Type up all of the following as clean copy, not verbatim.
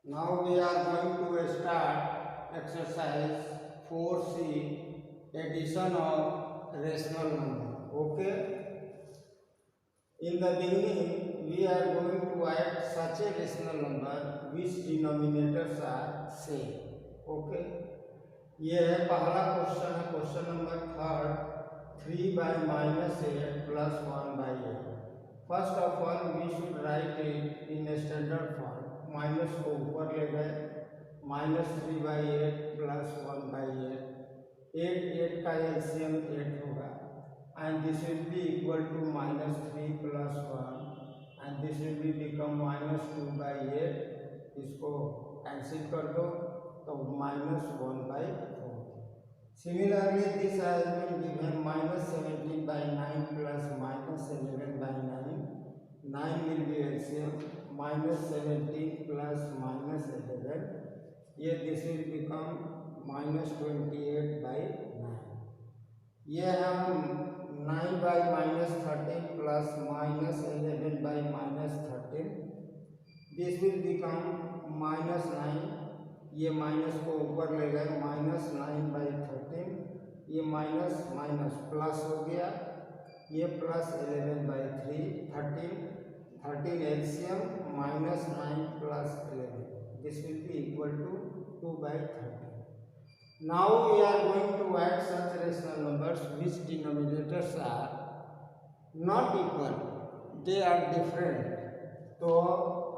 Now we are going to start exercise 4C, addition of rational number. Okay. In the beginning, we are going to add such a rational number which denominators are same. Okay. ये है पहला question है, question number third, 3/-8 plus 1/8. First of all we should write it in standard form. Minus को ऊपर ले गए, -3/8 plus 1/8, 8 का LCM 8 होगा and this will be equal to -3 plus 1 and this will be become -2/8। इसको कैंसिल कर दो तो -1/4। Similarly, this has been given -17/9 plus -11/9. 9 will be LCM, -17 plus -11. ये this will become -28/9. ये हम 9/-13 plus -11/-13. This will become -9. ये minus को ऊपर ले गए, -9/13, ये माइनस माइनस प्लस हो गया, ये plus 11/3, 13 LCM -9 plus 11. This will be equal to 2/13. Now we are going to add such rational numbers which denominators are not equal, they are different. तो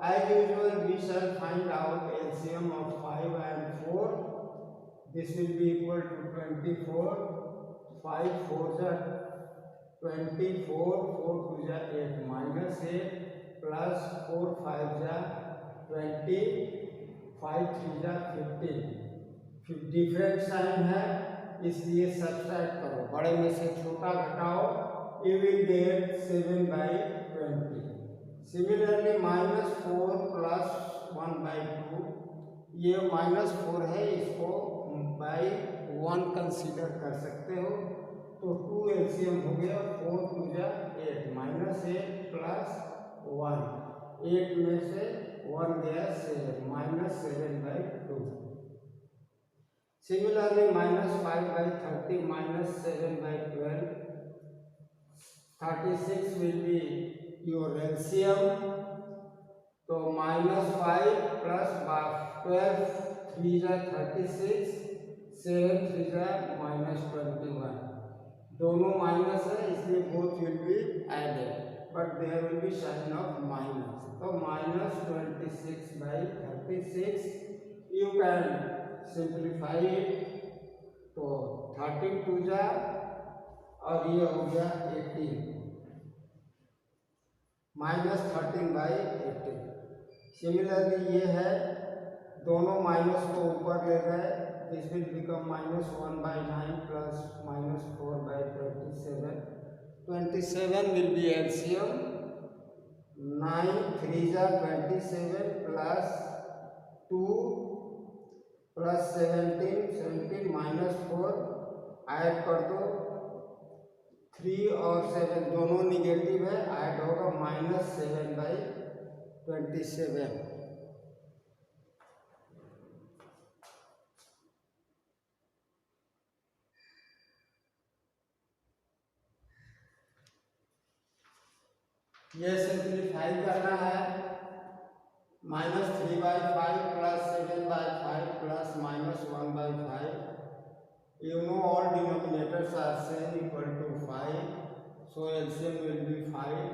as usual we shall find out LCM of 5 and 4. This will be equal to 24. 5 4s are 24, 4 2s are 8, -8 plus 4 5s are 20, 5 3s are 15. Different sign है इसलिए subtract करो, बड़े में से छोटा घटाओ, you will get 7/20. Similarly -4 plus 1/2, ये -4 है, इसको बाई 1 कंसीडर कर सकते हो तो 2 एलसीएम हो गया, 4 2 8, -8 plus 1, 8 में से 1 गया 7, -7/2. Similarly -5/30 -7/12, 36 will be your LCM. तो -5 plus 12 3s are 36, 7 3s are -21. दोनों माइनस है इसलिए both will be added, but there will be sign of minus. तो -26/36 यू कैन सिंप्लीफाई इट. तो 13 2s और ये हो गया 18, -13/18. सिमिलरली ये है, दोनों माइनस को ऊपर ले गए, this will become -1/9 plus -4/27. 27 will be LCM. 9 3s are 27 plus 2 plus 17 -4 add कर दो, 3 और 7 दोनों निगेटिव है, ऐड होगा -7/27. ये सिंप्लीफाई करना है, -3/5 plus 7/5 plus -1/5. You know all denominators are same, equal to 5, so LCM will be 5.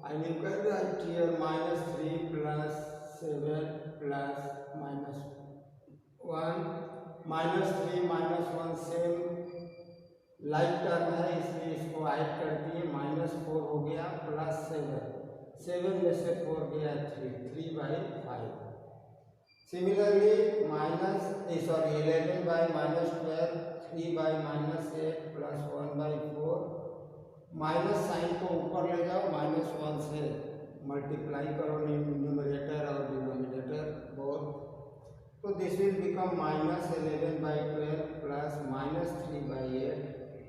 And you can write here -3 plus 7 plus -1, -3 -1 same like term है इसलिए इसको ऐड कर दिए, -4 हो गया प्लस 7 में से 4 गया 3/5. Similarly 11/-12, 3/-8 plus 1/4. माइनस साइन को ऊपर ले जाओ, -1 से मल्टीप्लाई करो न्यूमरेटर और डिनोमिनेटर बोथ. तो this will become -11/12 plus -3/8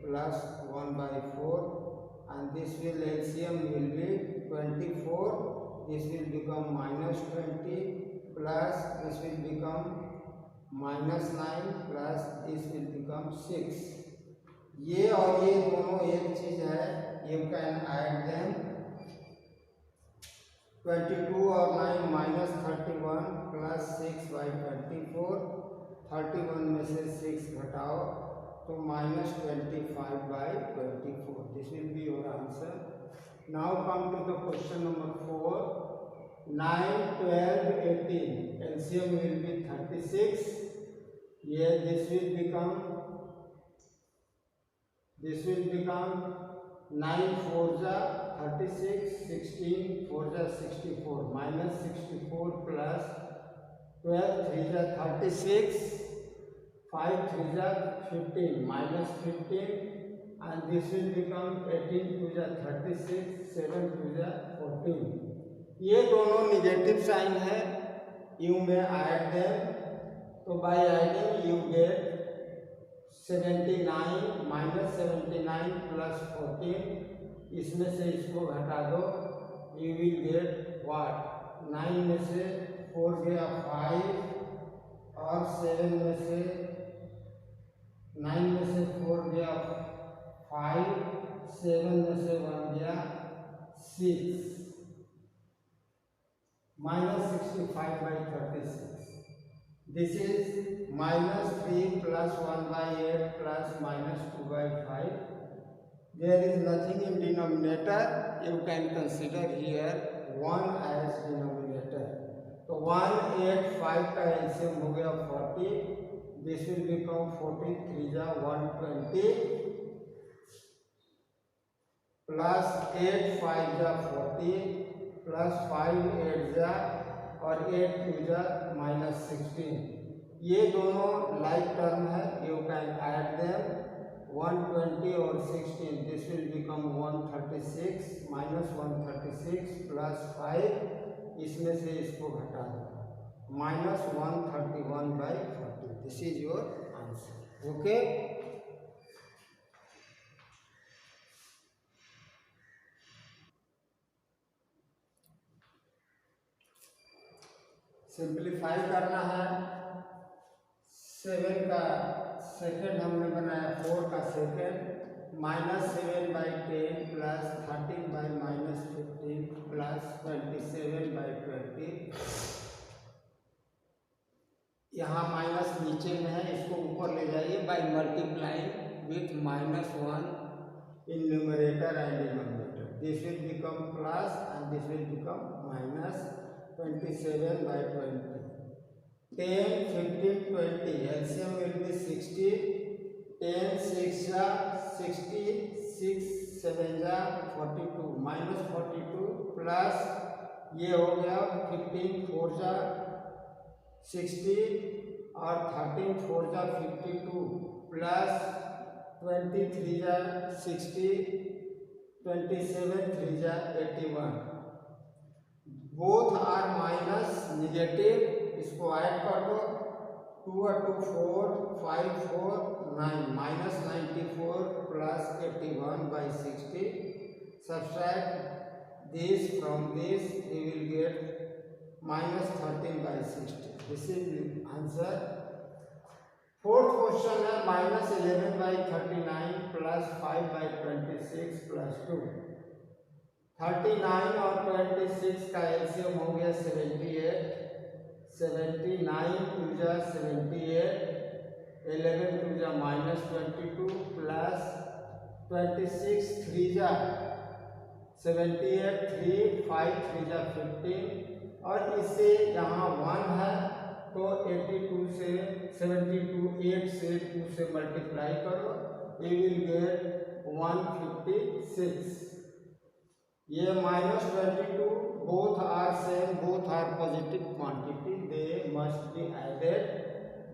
plus 1/4 and this will LCM will be 24. This will become -20 plus this will become minus 9 plus this will become 6. ये और ये दोनों एक चीज है. You can add them. 22 और 9 minus 31 plus 6 by 24. 31 में से 6 घटाओ तो minus 25 by 24. This will be your answer. Now come to the question number 4. 9, 12, 18. LCM will be 36. Here this will become 9 4 जा 36, 16 4 जा 64, minus 64 plus 12 3 जा 36, 5 3 जा 15, minus 15, and this will become 18 2 जा 36, 7 2 जा 14. ये दोनों निगेटिव साइन है. यू में ऐड देम. तो by adding you get 79 minus 79 plus 14. इसमें से इसको घटा दो. You will get what? 9 में से 4 गया 5 और 7 में से 9 में से 4 गया 5, 7 में से 1 गया 6. minus 65 by 36. This is minus 3 plus 1 by 8 plus minus 2 by 5. There is nothing in denominator. You can consider here 1 as denominator. तो 1 8 5 का एलसीएम हो गया 40. This will become 40 3 जा 120 plus 8 5 जा 40 plus 5 8 जा और 8 2 जा minus 16. ये दोनों लाइक टर्म है. You can add them. 120 और 16. This will become 136 minus 136 plus 5. इसमें से इसको घटा दो. minus 131 by 40. This is your answer. Okay. Simplify करना है. 7 का सेकेंड हमने बनाया, 4 का second. -7 by 10 plus 13 by -15 plus 27 by 20. यहाँ माइनस नीचे में है, इसको ऊपर ले जाइए by multiplying with -1 in numerator and denominator. This will become plus and this will become minus 27 by 20. 10, 15, 20. LCM will be 60. 10 6 जा 60, 6 7 जा 42, minus 42 plus ये हो गया 15 4 जा 60 और 13 4 जा 52 plus 23 जा 60, 27 3 जा 81. Both are minus negative. इसको ऐड कर दो. 2 और 2 4, 5 4 9, minus 94 plus 81 by 60. Subtract this from this, you will get minus 13 by 60. This is the answer. Fourth question है -11 by 39 plus 5 by 26 plus 2. 39 और 26 का एलसीएम हो गया 78. 79 2 जा 78, 11 2 जा -22 plus 26 3 जा 78, 3 5 3 जा 15 और इससे यहाँ 1 है तो 82 से 72 8 से 2 से मल्टीप्लाई करो. You will get 156. ये -22 both are same, both are positive quantity. They must be added.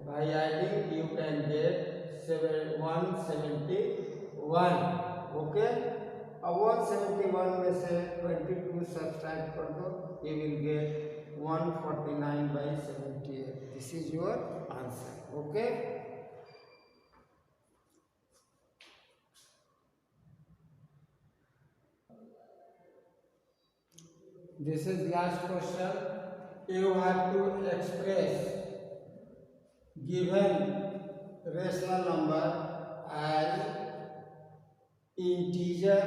By adding you can get 171. Okay. अब 171 में से 22 सब्सट्रैक्ट कर दो. You will get 149 by 78. This is your answer. Okay. This is last question. you have to express given rational number as integer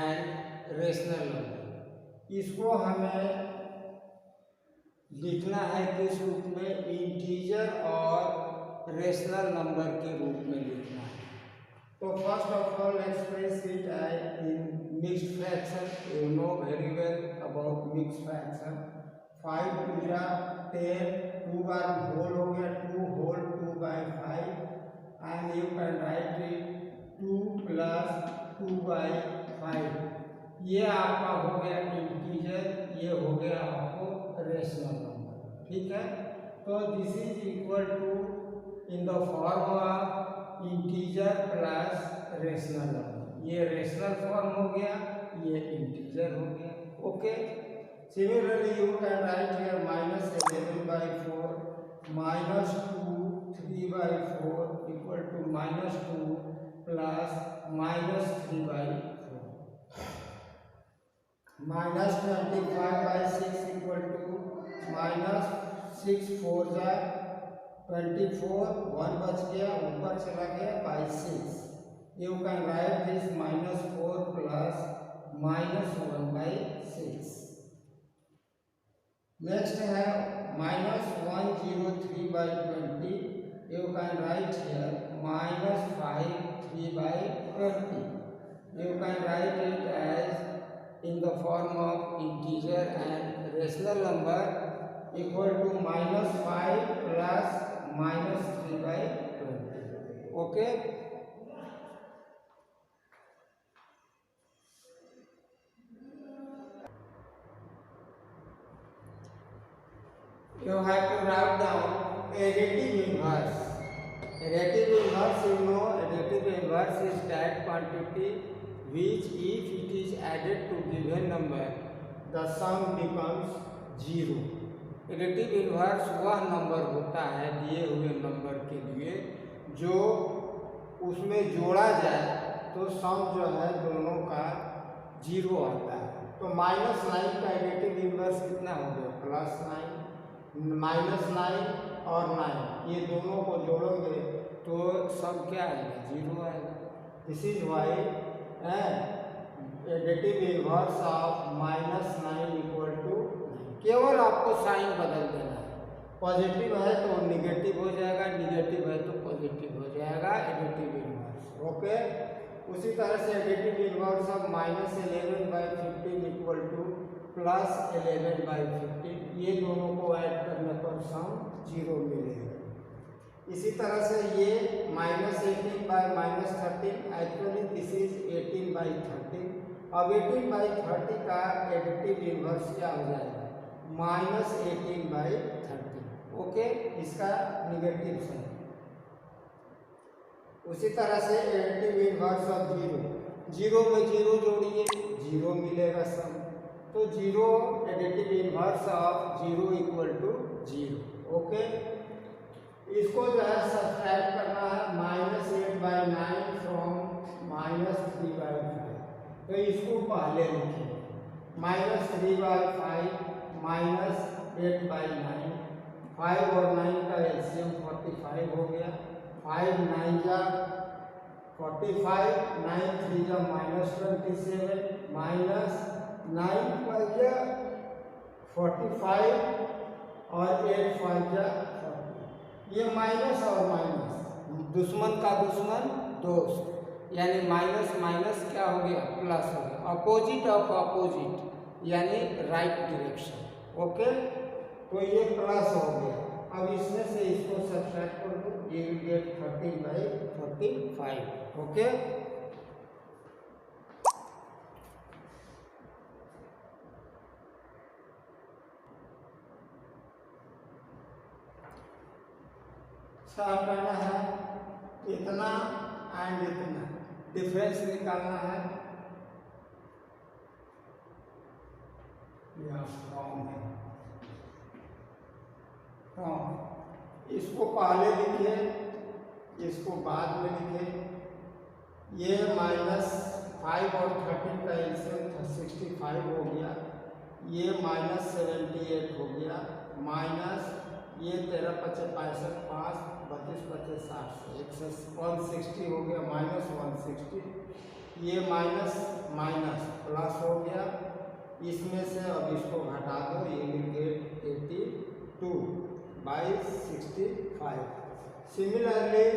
and rational number। इसको हमें लिखना है किस रूप में? इंटीजर और रेशनल नंबर के रूप में लिखना है। तो first of all express it in mixed fraction. You know very well about mixed fraction. 5 2 जा 10, 2 बार होल हो गया, 2 whole 2 by 5 and you can write it 2 plus 2 by 5। ये आपका हो गया इंटीजर, ये हो गया आपको रेशनल नंबर। ठीक है, तो this is equal to in the form of integer plus rational number. ये रेशनल फॉर्म हो गया, ये इंटीजर हो गया। Okay, similarly you can write here -11/4 -2 3/4 equal to -2 plus -3/4 -25/6 equal to -6 4 जा 24, 1 बच गया, ऊपर चला गया by 6। You can write this -4 plus -1/6। Next है -103/20। You can write here -5 3/20। You can write it as in the form of integer and rational number equal to -5 plus -3/20। okay, you have to write down additive inverse। additive inverse, you know, additive inverse is that quantity which if it is added to given number the sum becomes 0। Additive inverse वह number होता है दिए हुए number के लिए जो उसमें जोड़ा जाए तो सम जो है दोनों का 0 आता है। तो -9 का एडिटिव इन्वर्स कितना हो गया? +9। -9 और 9 ये दोनों को जोड़ोगे तो सम क्या आएगा? 0 आएगा। This is why additive inverse of -9 equal to, केवल आपको साइन बदल देना है। पॉजिटिव है तो निगेटिव हो जाएगा, निगेटिव है तो पॉजिटिव हो जाएगा एडिटिव इन्वर्स। ओके, उसी तरह से additive inverse of -11/15 equal to +11/15, ये दोनों को ऐड करने पर सम 0 मिलेगा। इसी तरह से ये -18/-13, एक्चुअली दिस इज 18/13। अब 18/30 का एडिटिव इन्वर्स क्या हो जाएगा? -18/30। ओके, इसका निगेटिव साइन। उसी तरह से एडिटिव इन्वर्स ऑफ 0 में 0 जोड़िए, 0 मिलेगा सम। तो 0 additive inverse of 0 equal to 0। Okay, इसको जो है सब्ट्रैक्ट करना है -8/9 फ्रॉम -3/5। तो इसको पहले लिखिए -3/5 -8/9, 5 और 9 का एलसीएम 45 हो गया। 5 9 जा 45, 9 3 जा -27, -9 5 जा 45 और 8 5 जा 40। ये माइनस और माइनस, दुश्मन का दुश्मन दोस्त, यानी माइनस माइनस क्या हो गया? प्लस हो गया। अपोजिट ऑफ अपोजिट यानी राइट डायरेक्शन। ओके, तो ये प्लस हो गया। अब इसमें से इसको सब्ट्रैक्ट कर दो, ये विल गेट 13/45। ओके, सॉल्व करना है इतना एंड इतना, डिफरेंस निकालना है। इसको पहले लिखे, इसको बाद में लिखे। ये -5 और 13 का एलसीएम 65 हो गया। ये -78 हो गया, माइनस ये 13 पचे 65, 5 32 पचे 60, 160 हो गया, -160। ये माइनस माइनस प्लस हो गया, इसमें से अब इसको घटा दो, ये विल गेट 82/65। सिमिलरली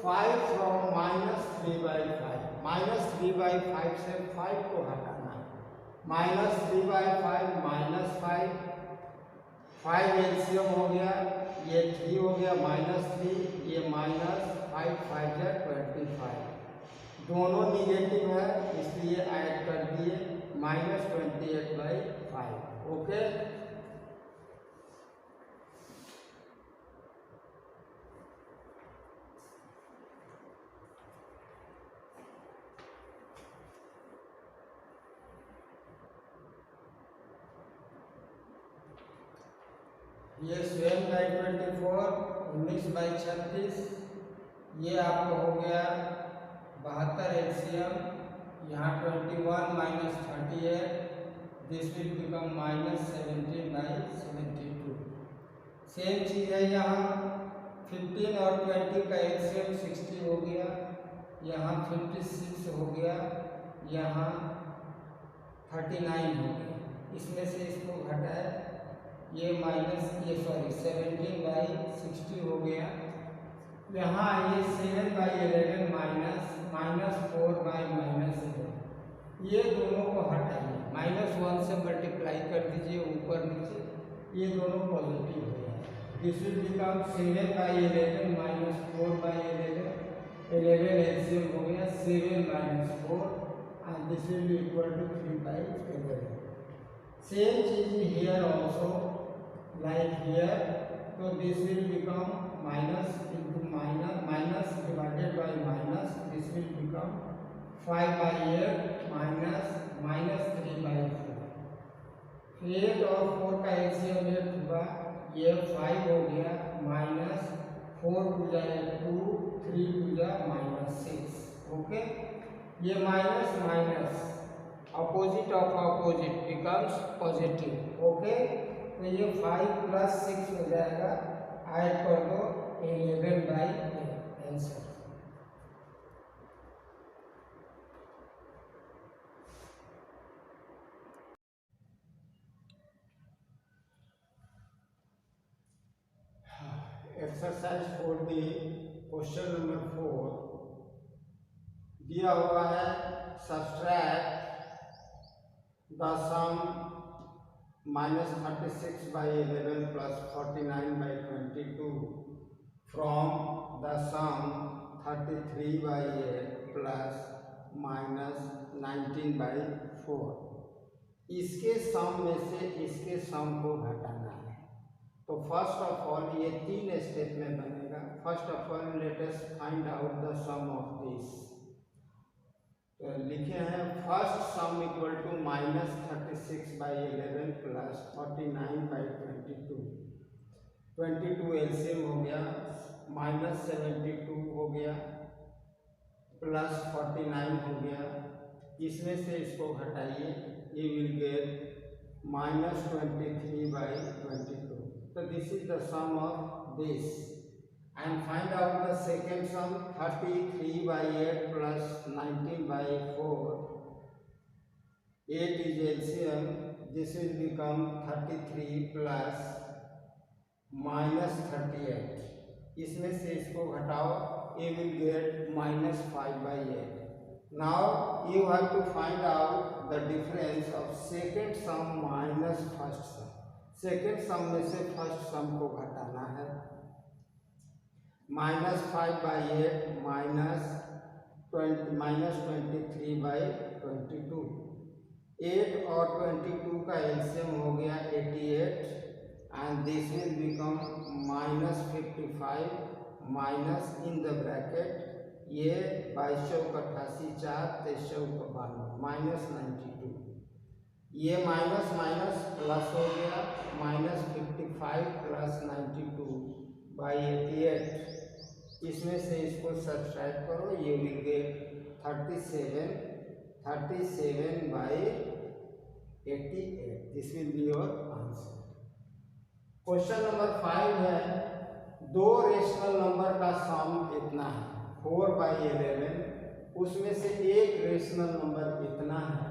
5 फ्रॉम -3/5, -3/5 से 5 को हटाना है, -3/5 -5, 5 एलसीएम हो गया, ये 3 हो गया, -3, ये -5, 5 या 25, दोनों निगेटिव है इसलिए ऐड कर दिए, -28/5। ओके, ये 7/24, 19/36, ये आपको हो गया 72 एलसीएम, यहाँ 21 - 38, दिस विल बिकम -17/72। सेम चीज़ है यहाँ, 15 और 20 का एलसीएम 60 हो गया, यहाँ 56 हो गया, यहाँ 39 हो गया, इसमें से इसको घटाए, ये 17/60 हो गया, यहाँ ये 7/11 -4/-11, ये दोनों को हटाइए, -1 से मल्टीप्लाई कर दीजिए ऊपर नीचे, ये दोनों पॉजिटिव हो जाए, दिस विल बिकम 7/11 -4/11, 11 एलसीएम हो गया, 7 - 4 and this will be equal to 3/11। Same चीज here also, like here, so this will become minus into minus, minus divided by minus, this will become 5/8 minus -3/4। 8 और 4 का LCM 8 हुआ, ये 5 हो गया, -4 पूजा 2, 3 पूजा -6। Okay, ये minus minus opposite of opposite becomes positive. Okay, तो ये 5 + 6 हो जाएगा, ऐड कर दो 11/8 answer. Exercise 4D question number 4 दिया हुआ है, subtract the sum -36/11 + 49/22 from the sum 33/8 + -19/4। इसके सम में से इसके सम को घटाना है। तो फर्स्ट ऑफ ऑल ये 3 स्टेप में बनेगा। First of all let us find out the sum of this. तो लिखे हैं first sum equal to -36/11 + 49/22। 22 LCM हो गया, -72 हो गया, +49 हो गया, इसमें से इसको घटाइए, ये will get -23/22। So this is the sum of this, and find out the second sum, 33/8 + 19/4. 8 is LCM, this will become 33 plus -38, इसमें से इसको घटाओ, ये will get -5/8। Now you have to find out the difference of second sum minus first sum। Second sum में से first सम को घटाना है, -5/8 -23/22। 8 और 22 का एलसीएम हो गया 88, and this will become -55 minus in the bracket, ये 22 4 23 -92, ये माइनस माइनस प्लस हो गया, -55 + 92/88, इसमें से इसको सब्सट्रैक्ट करो, ये will get 37/88 88. This will be your answer. Question number 5 है, दो रेशनल नंबर का सम इतना है 4/11, उसमें से एक रेशनल नंबर इतना है,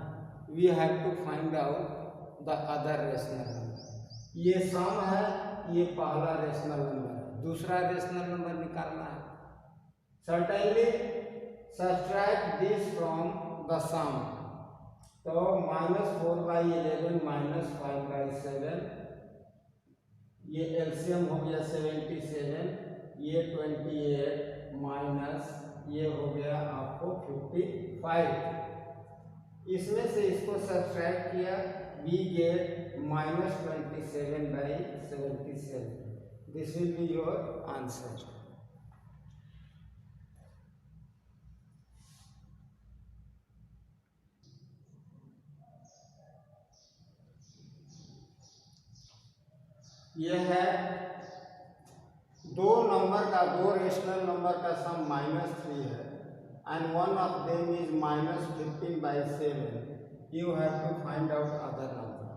we have to find out the other rational number. ये सम है, ये पहला रेशनल नंबर है, दूसरा रेशनल नंबर निकालना है। Certainly subtract this from the sum. तो -4/11 -5/7, ये एलसीएम हो गया 77, ये 28 माइनस ये हो गया आपको 55। इसमें से इसको सब्ट्रैक्ट किया, we get -27/77। This will be your answer. यह है दो नंबर का, दो रेशनल नंबर का सम -3 है and one of them is -15/7. You have to find out other number.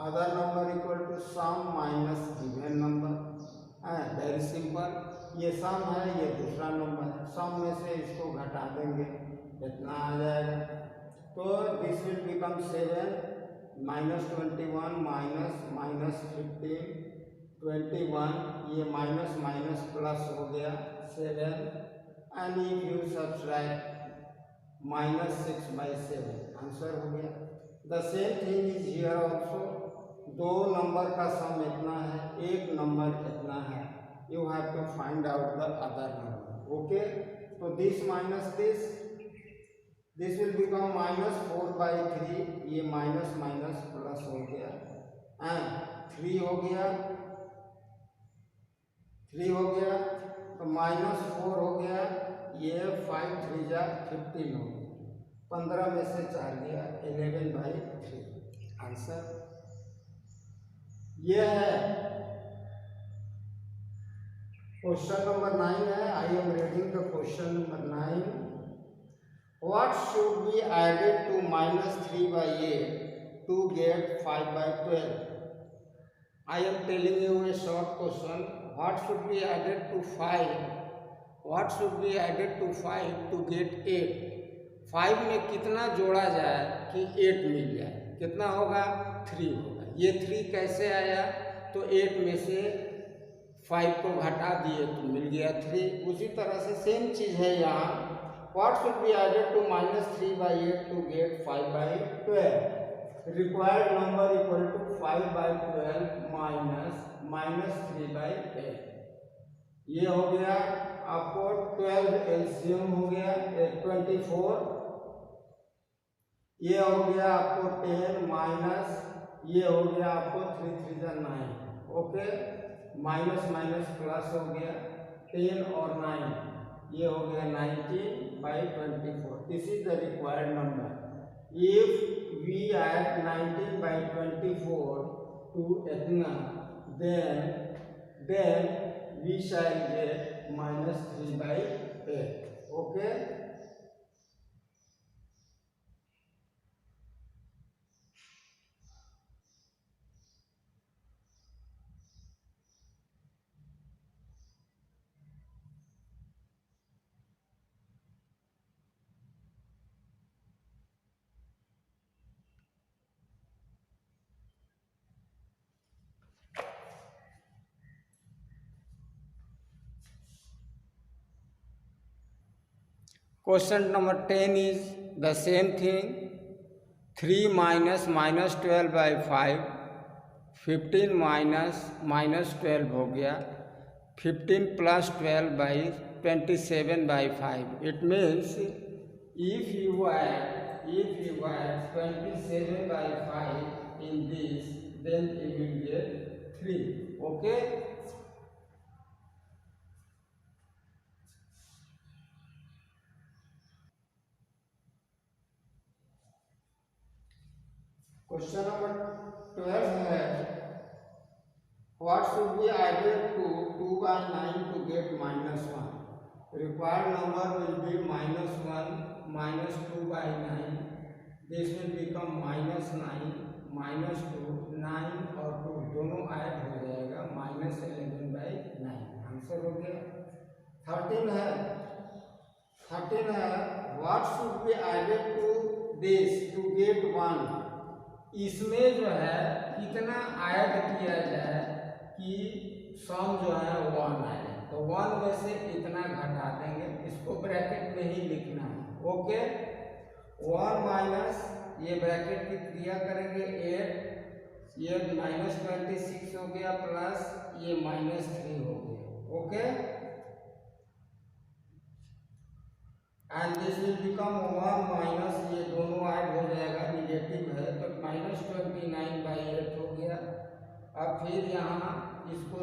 Other number equal to sum minus given number. Very simple, ये sum है, ये दूसरा नंबर है, सम में से इसको घटा देंगे, इतना आ जाएगा। तो दिस विल बिकम 7 -21 -15 21, ये माइनस माइनस प्लस हो गया 7, and if you subtract -6/7, answer हो गया। The same thing is here also, दो नंबर का सम इतना है, एक नंबर इतना है, you have to find out the other number. Okay, तो this minus this will become -4/3, ये माइनस माइनस प्लस हो गया, एंड 3 हो गया, 3 हो गया, तो -4 हो गया, ये 5 3 जा 15 हो गया, 15 में से 4 गया 11/3, आंसर ये है। क्वेश्चन नंबर 9 है, I am reading the question number 9। What should be added to -3/8 to get 5/12? I am telling you a short question. What should be added to 5? What should be added to 5 to get 8? 5 में कितना जोड़ा जाए कि 8 मिल जाए? कितना होगा? 3 होगा। ये 3 कैसे आया? तो 8 में से 5 को घटा दिए तो मिल गया 3। उसी तरह से सेम चीज़ है यहाँ। What should be added to -3/8 to get 5/12? Required number equal to 5/12 minus -3/8। ये हो गया आपको 12 एलसीएम हो गया 24, ये हो गया आपको 10 माइनस ये हो गया आपको 3 3 जा 9। ओके, माइनस माइनस प्लस हो गया 10 और 9, ये हो गया 19/24। This is the required number. If we add 19/24 to इतना, then we shall get -3/8. Okay. Question number 10 is the same thing. 3 minus -12/5, 15 minus 12 हो गया, 15 plus 12/27/5. It means if you add 27/5 in this, then you will get 3. Okay. Question number 12 है, what should be added to 2/9 to get -1? Required number will be -1 minus 2/9. This will become -9 -2 9 और 2 दोनों add हो जाएगा -11/9 answer हो गया। 13 है what should be added to this to get 1। इसमें जो है कितना ऐड किया जाए कि सम जो है 1 आए, तो 1 में से इतना घटा देंगे, इसको ब्रैकेट में ही लिखना है। ओके 1 माइनस ये ब्रैकेट की क्रिया करेंगे 8, ये -26 हो गया प्लस ये -3 हो गया। Okay and this will become 1 minus ये दोनों ऐड हो जाएगा, निगेटिव है तो -29/8 हो गया। अब फिर यहाँ इसको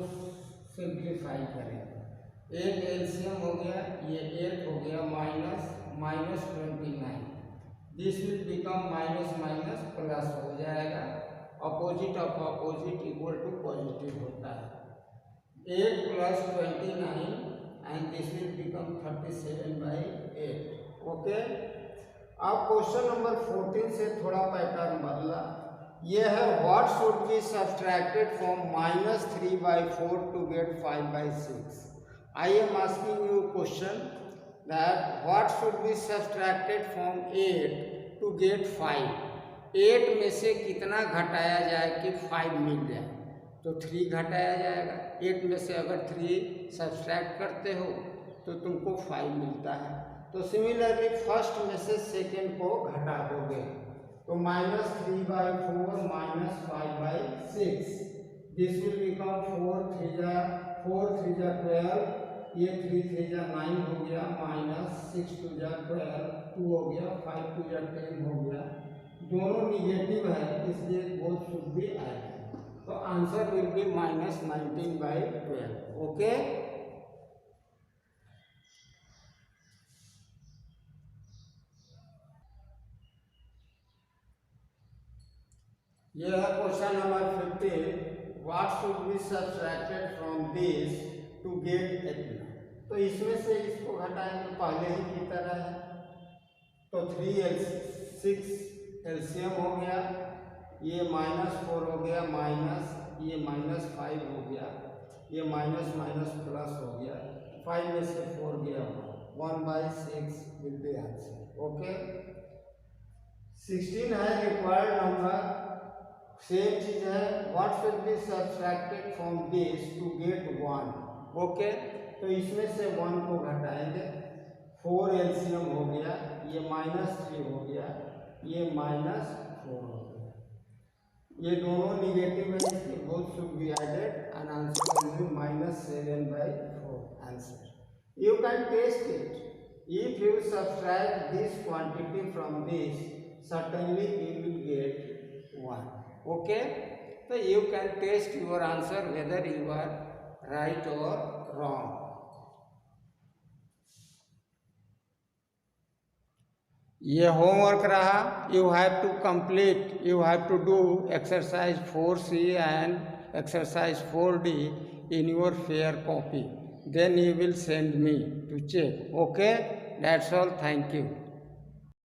सिंप्लीफाई करेंगे, 8 एलसीएम हो गया, ये 8 हो गया -29, this will become minus plus हो जाएगा। Opposite of opposite equal to positive होता है। 8 + 29 and this will become 37/8। Okay अब क्वेश्चन नंबर 14 से थोड़ा पैटर्न बदला। ये है what should be subtracted from -3/4 to get 5/6। I am asking you question that what should be subtracted from 8 to get 5। 8 में से कितना घटाया जाए कि 5 मिल जाए, तो 3 घटाया जाएगा। 8 में से अगर 3 सब्सट्रैक्ट करते हो तो तुमको 5 मिलता है। तो सिमिलरली फर्स्ट में से सेकेंड को घटा दोगे, तो -3/4 -5/6 दिस विल बिकम 4 3 जा 12, ये 3 3 जा 9 हो गया, -6 2 जा 12 2 हो गया, 5 2 जा 10 हो गया। दोनों निगेटिव है इसलिए बोथ शुड बी ऐड, तो आंसर विल बी -19/12। ओके यह है question number 15 what should be subtracted from this to get 18। तो इसमें से इसको घटाएंगे पहले ही की तरह है, तो 6 एलसीएम हो गया, ये -4 हो गया, ये -5 हो गया, ये माइनस प्लस हो गया, 5 में से 4 गया 1/6 विल बी आंसर। ओके 16 है रिक्वायर्ड नंबर, सेम चीज है what should be subtracted from this to get 1। Okay तो इसमें से 1 को घटाएंगे, 4 एलसीएम हो गया, ये -3 हो गया, ये -4 हो गया, ये दोनों निगेटिव है इसलिए both should be added and answer will be -7/4 answer. You can test it if you subtract this quantity from this certainly you will get 1. Okay so you can test your answer whether you are right or wrong. ये homework रहा, you have to complete, you have to do exercise 4C and exercise 4D in your fair copy, then you will send me to check. Okay, that's all, thank you.